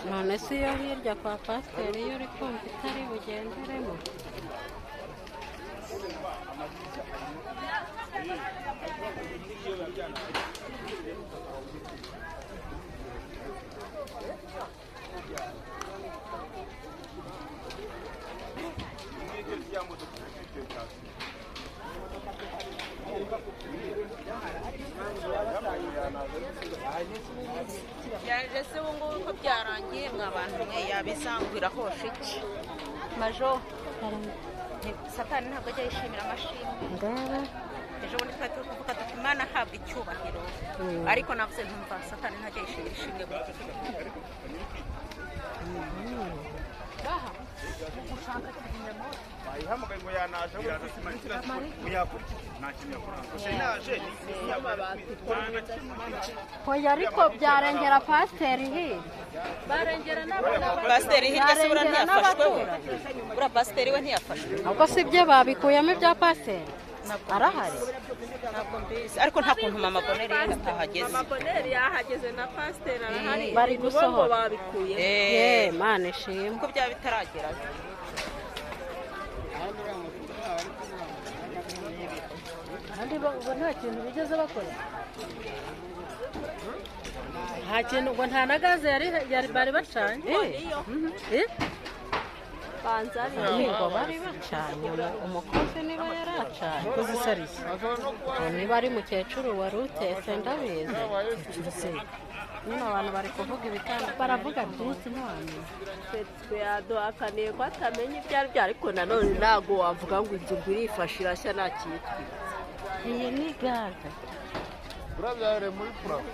none se iyo hirya kwa pasiteri iyo uri kumva itari bugenderemo yaje se ubu ngubu ko byarangiye mwabantu mwe yabisangwira hoshe iki majo satani ntabwo ajya yishimira amashimwe ejo bundi twari turi kuvuga tuti imana ahabwa icyubahiro ariko navuze ntumva satani ntajya yishimira ishimwe bayihamagaye ngo yanaje hoya ariko byarengera pasiteri hirya pasiteri hirya se buriya ntiyafashwe we buriya pasiteri we ntiyafashwe ahubwo si byo babikuyemo ibya pasiteri arahari ntabwo mbizi ariko nta kuntu mama boneri yahageze mama boneri yahageze na pasiteri arahari bari gusohora babikuye Mana ishimwe kuko byaba bitaragera kandi ubwo nta kintu bigeze bakora nta kintu ngo nta na gaze bari bacanye banza ngo bari bacanye umukozi niba yaracanye umukozi isarishye niba ari mukecuru wari utetse ndabizi nyine abantu bari kuvuga ibitandukanye baravuga byinshi ntiwamenya twe yaduhakaniye ko atamenya ibyo ari byo ariko nanone ntabwo wavuga ngo inzu ngo irifashe irashya nta kitwi iyi ni gaze buriya byahereye muri purafo